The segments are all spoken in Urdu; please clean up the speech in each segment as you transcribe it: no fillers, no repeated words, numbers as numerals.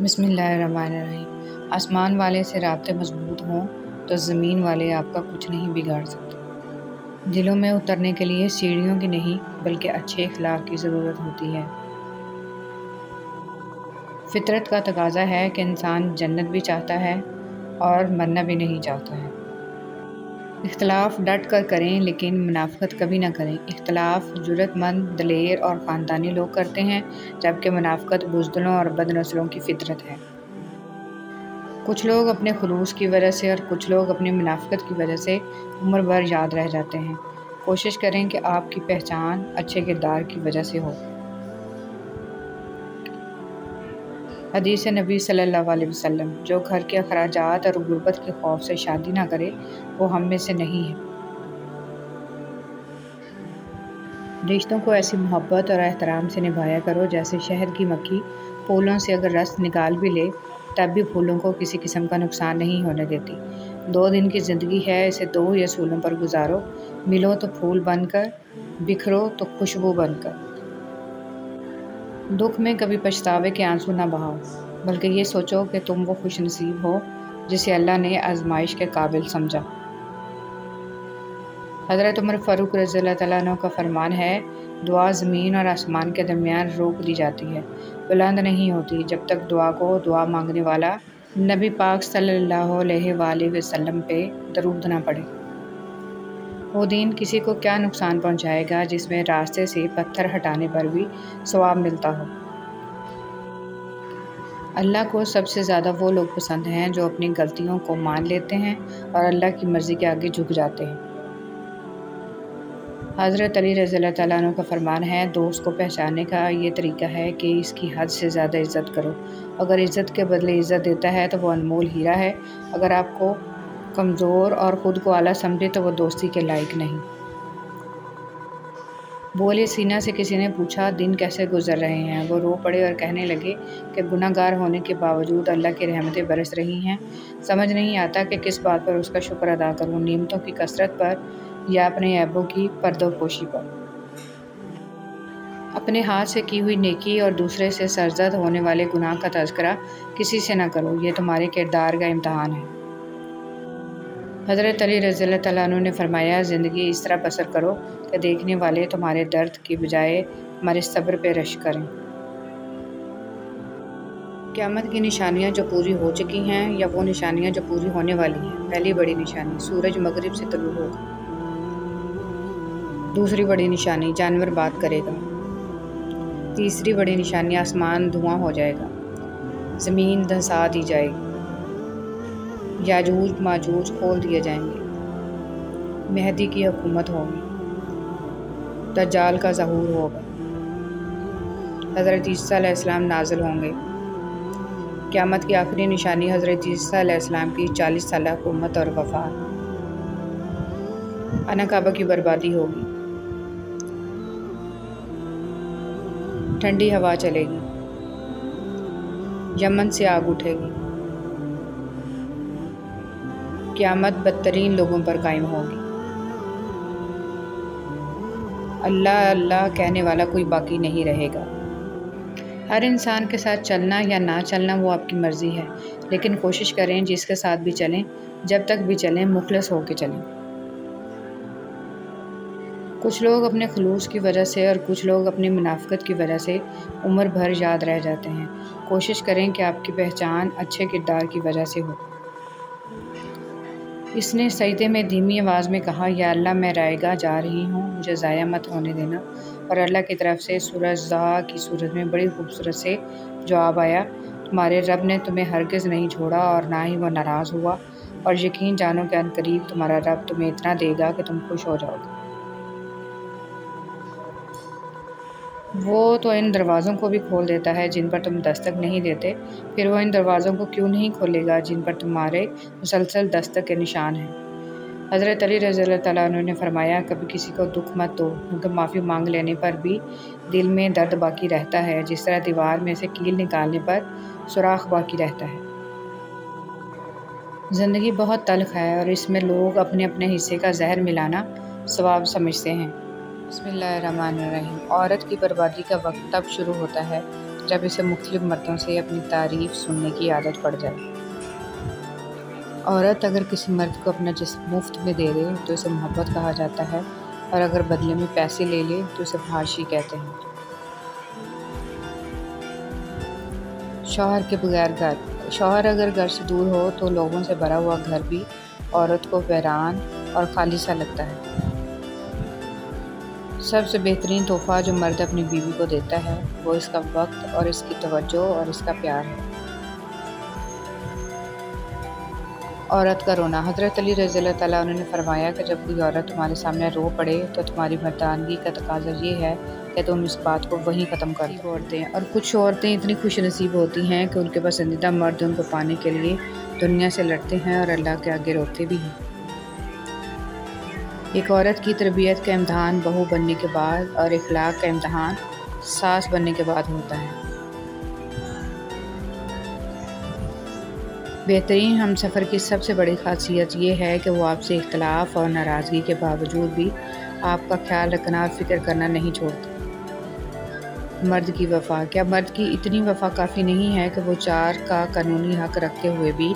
بسم اللہ الرحمن الرحیم۔ آسمان والے سے رابطے مضبوط ہوں تو زمین والے آپ کا کچھ نہیں بگاڑ سکتے۔ دلوں میں اترنے کے لیے سیڑھیوں کی نہیں بلکہ اچھے اخلاق کی ضرورت ہوتی ہے۔ فطرت کا تقاضا ہے کہ انسان جنت بھی چاہتا ہے اور مرنا بھی نہیں چاہتا ہے۔ اختلاف ڈٹ کر کریں لیکن منافقت کبھی نہ کریں۔ اختلاف جرأت مند، دلیر اور خاندانی لوگ کرتے ہیں، جبکہ منافقت بزدلوں اور بد نسلوں کی فطرت ہے۔ کچھ لوگ اپنے خلوص کی وجہ سے اور کچھ لوگ اپنی منافقت کی وجہ سے عمر بھر یاد رہ جاتے ہیں۔ کوشش کریں کہ آپ کی پہچان اچھے کردار کی وجہ سے ہو۔ حدیث نبی صلی اللہ علیہ وسلم: جو گھر کے اخراجات اور غربت کے خوف سے شادی نہ کرے وہ ہم میں سے نہیں ہے۔ رشتوں کو ایسی محبت اور احترام سے نبھایا کرو جیسے شہد کی مکھی پھولوں سے اگر رس نکال بھی لے تب بھی پھولوں کو کسی قسم کا نقصان نہیں ہونے دیتی۔ 2 دن کی زندگی ہے، اسے 2 ہی اصولوں پر گزارو: ملو تو پھول بن کر، بکھرو تو خوشبو بن کر۔ دکھ میں کبھی پچھتاوے کے آنسو نہ بہاؤ، بلکہ یہ سوچو کہ تم وہ خوش نصیب ہو جسے اللہ نے آزمائش کے قابل سمجھا۔ حضرت عمر فاروق رضی اللہ تعالیٰ عنہ کا فرمان ہے: دعا زمین اور آسمان کے درمیان روک دی جاتی ہے، بلند نہیں ہوتی جب تک دعا کو دعا مانگنے والا نبی پاک صلی اللہ علیہ وآلہ وسلم پہ درود نہ پڑھے۔ وہ دین کسی کو کیا نقصان پہنچائے گا جس میں راستے سے پتھر ہٹانے پر بھی ثواب ملتا ہو۔ اللہ کو سب سے زیادہ وہ لوگ پسند ہیں جو اپنی غلطیوں کو مان لیتے ہیں اور اللہ کی مرضی کے آگے جھک جاتے ہیں۔ حضرت علی رضی اللہ تعالیٰ عنہ کا فرمان ہے: دوست کو پہچاننے کا یہ طریقہ ہے کہ اس کی حد سے زیادہ عزت کرو۔ اگر عزت کے بدلے عزت دیتا ہے تو وہ انمول ہیرا ہے، اگر آپ کو کمزور اور خود کو اعلیٰ سمجھے تو وہ دوستی کے لائق نہیں۔ بولے سینا سے کسی نے پوچھا: دن کیسے گزر رہے ہیں؟ وہ رو پڑے اور کہنے لگے کہ گناہ گار ہونے کے باوجود اللہ کی رحمتیں برس رہی ہیں، سمجھ نہیں آتا کہ کس بات پر اس کا شکر ادا کروں، نعمتوں کی کثرت پر یا اپنے عیبوں کی پردہ پوشی پر۔ اپنے ہاتھ سے کی ہوئی نیکی اور دوسرے سے سرزد ہونے والے گناہ کا تذکرہ کسی سے نہ کرو، یہ تمہارے کردار کا امتحان ہے۔ حضرت علی رضی اللہ تعالیٰ عنہ نے فرمایا: زندگی اس طرح بسر کرو کہ دیکھنے والے تمہارے درد کی بجائے تمہارے صبر پہ رشک کریں۔ قیامت کی نشانیاں جو پوری ہو چکی ہیں یا وہ نشانیاں جو پوری ہونے والی ہیں۔ پہلی بڑی نشانی: سورج مغرب سے طلوع ہوگا۔ دوسری بڑی نشانی: جانور بات کرے گا۔ تیسری بڑی نشانی: آسمان دھواں ہو جائے گا، زمین دھنسا دی جائے گی، یاجوج ماجوج کھول دیے جائیں گے، مہدی کی حکومت ہوگی، دجال کا ظہور ہوگا، حضرت عیسیٰ علیہ السلام نازل ہوں گے۔ قیامت کی آخری نشانی: حضرت عیسیٰ علیہ السلام کی 40 سالہ حکومت اور وفات۔ انا کعبہ کی بربادی ہوگی، ٹھنڈی ہوا چلے گی، یمن سے آگ اٹھے گی، قیامت بدترین لوگوں پر قائم ہوگی، اللہ اللہ کہنے والا کوئی باقی نہیں رہے گا۔ ہر انسان کے ساتھ چلنا یا نہ چلنا وہ آپ کی مرضی ہے، لیکن کوشش کریں جس کے ساتھ بھی چلیں، جب تک بھی چلیں مخلص ہو کے چلیں۔ کچھ لوگ اپنے خلوص کی وجہ سے اور کچھ لوگ اپنی منافقت کی وجہ سے عمر بھر یاد رہ جاتے ہیں۔ کوشش کریں کہ آپ کی پہچان اچھے کردار کی وجہ سے ہو۔ اس نے سجدے میں دھیمی آواز میں کہا: یا اللہ میں رائے گاہ جا رہی ہوں، مجھے ضائع مت ہونے دینا۔ اور اللہ کی طرف سے سورہ ضحیٰ کی صورت میں بڑی خوبصورت سے جواب آیا: تمہارے رب نے تمہیں ہرگز نہیں چھوڑا اور نہ ہی وہ ناراض ہوا، اور یقین جانو کہ عنقریب تمہارا رب تمہیں اتنا دے گا کہ تم خوش ہو جاؤ گے۔ وہ تو ان دروازوں کو بھی کھول دیتا ہے جن پر تم دستک نہیں دیتے، پھر وہ ان دروازوں کو کیوں نہیں کھولے گا جن پر تمہارے مسلسل دستک کے نشان ہیں۔ حضرت علی رضی اللہ تعالیٰ عنہ نے فرمایا: کبھی کسی کو دکھ مت دو، کیونکہ معافی مانگ لینے پر بھی دل میں درد باقی رہتا ہے، جس طرح دیوار میں سے کیل نکالنے پر سوراخ باقی رہتا ہے۔ زندگی بہت تلخ ہے اور اس میں لوگ اپنے اپنے حصے کا زہر ملانا ثواب سمجھتے ہیں۔ بسم اللہ الرحمن الرحیم۔ عورت کی بربادی کا وقت تب شروع ہوتا ہے جب اسے مختلف مردوں سے اپنی تعریف سننے کی عادت پڑ جائے۔ عورت اگر کسی مرد کو اپنا جسم مفت میں دے دے تو اسے محبت کہا جاتا ہے، اور اگر بدلے میں پیسے لے لے تو اسے فحاشی کہتے ہیں۔ شوہر کے بغیر گھر۔ شوہر اگر گھر سے دور ہو تو لوگوں سے بھرا ہوا گھر بھی عورت کو ویران اور خالی سا لگتا ہے۔ سب سے بہترین تحفہ جو مرد اپنی بیوی کو دیتا ہے وہ اس کا وقت اور اس کی توجہ اور اس کا پیار ہے۔ عورت کا رونا۔ حضرت علی رضی اللہ تعالیٰ عنہ نے فرمایا کہ جب کوئی عورت تمہارے سامنے رو پڑے تو تمہاری مردانگی کا تقاضا یہ ہے کہ تم اس بات کو وہیں ختم کر دو۔ اور کچھ عورتیں اتنی خوش نصیب ہوتی ہیں کہ ان کے پسندیدہ مرد ان کو پانے کے لیے دنیا سے لڑتے ہیں اور اللہ کے آگے روتے بھی ہیں۔ ایک عورت کی تربیت کا امتحان بہو بننے کے بعد اور اخلاق کا امتحان ساس بننے کے بعد ہوتا ہے۔ بہترین ہم سفر کی سب سے بڑی خاصیت یہ ہے کہ وہ آپ سے اختلاف اور ناراضگی کے باوجود بھی آپ کا خیال رکھنا اور فکر کرنا نہیں چھوڑتے۔ مرد کی وفا۔ کیا مرد کی اتنی وفا کافی نہیں ہے کہ وہ 4 کا قانونی حق رکھتے ہوئے بھی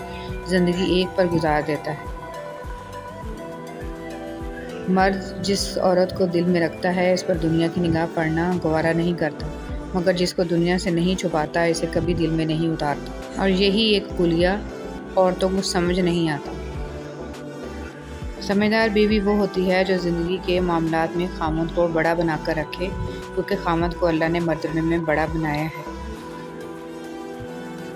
زندگی ایک پر گزار دیتا ہے؟ مرد جس عورت کو دل میں رکھتا ہے اس پر دنیا کی نگاہ پڑنا گوارا نہیں کرتا، مگر جس کو دنیا سے نہیں چھپاتا اسے کبھی دل میں نہیں اتارتا، اور یہی ایک کلیہ عورتوں کو سمجھ نہیں آتا۔ سمجھدار بیوی وہ ہوتی ہے جو زندگی کے معاملات میں خامد کو بڑا بنا کر رکھے، کیونکہ خامد کو اللہ نے مرتبے میں بڑا بنایا ہے۔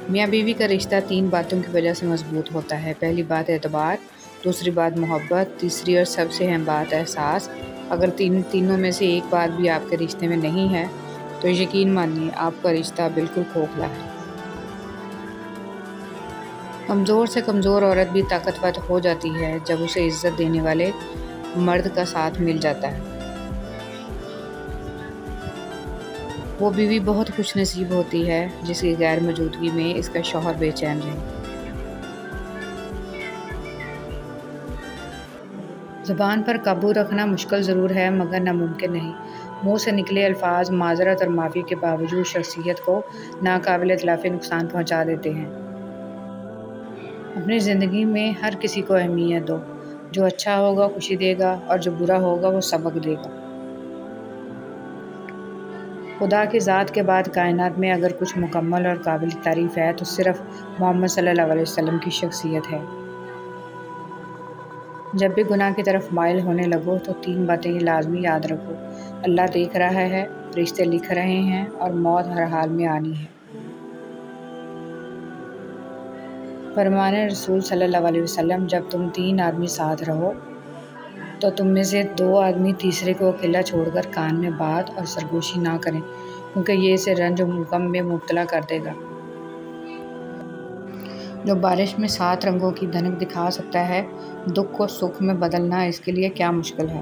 میاں بیوی کا رشتہ 3 باتوں کی وجہ سے مضبوط ہوتا ہے۔ پہلی بات اعتبار، دوسری بات محبت، تیسری اور سب سے اہم بات احساس۔ اگر تینوں میں سے ایک بات بھی آپ کے رشتے میں نہیں ہے تو یقین مانیے آپ کا رشتہ بالکل کھوکھلا ہے۔ کمزور سے کمزور عورت بھی طاقتور ہو جاتی ہے جب اسے عزت دینے والے مرد کا ساتھ مل جاتا ہے۔ وہ بیوی بہت خوش نصیب ہوتی ہے جس کی غیر موجودگی میں اس کا شوہر بے چین رہے۔ زبان پر قابو رکھنا مشکل ضرور ہے مگر ناممکن نہیں۔ منہ سے نکلے الفاظ معذرت اور معافی کے باوجود شخصیت کو ناقابل تلافی نقصان پہنچا دیتے ہیں۔ اپنی زندگی میں ہر کسی کو اہمیت دو۔ جو اچھا ہوگا خوشی دے گا اور جو برا ہوگا وہ سبق دے گا۔ خدا کی ذات کے بعد کائنات میں اگر کچھ مکمل اور قابل تعریف ہے تو صرف محمد صلی اللہ علیہ وسلم کی شخصیت ہے۔ جب بھی گناہ کی طرف مائل ہونے لگو تو 3 باتیں لازمی یاد رکھو: اللہ دیکھ رہا ہے، فرشتے لکھ رہے ہیں، اور موت ہر حال میں آنی ہے۔ فرمان رسول صلی اللہ علیہ وسلم: جب تم 3 آدمی ساتھ رہو تو تم میں سے 2 آدمی تیسرے کو اکیلا چھوڑ کر کان میں بات اور سرگوشی نہ کریں، کیونکہ یہ اسے رنج و غم میں مبتلا کر دے گا۔ جو بارش میں 7 رنگوں کی دھنک دکھا سکتا ہے، دکھ کو سکھ میں بدلنا اس کے لیے کیا مشکل ہے؟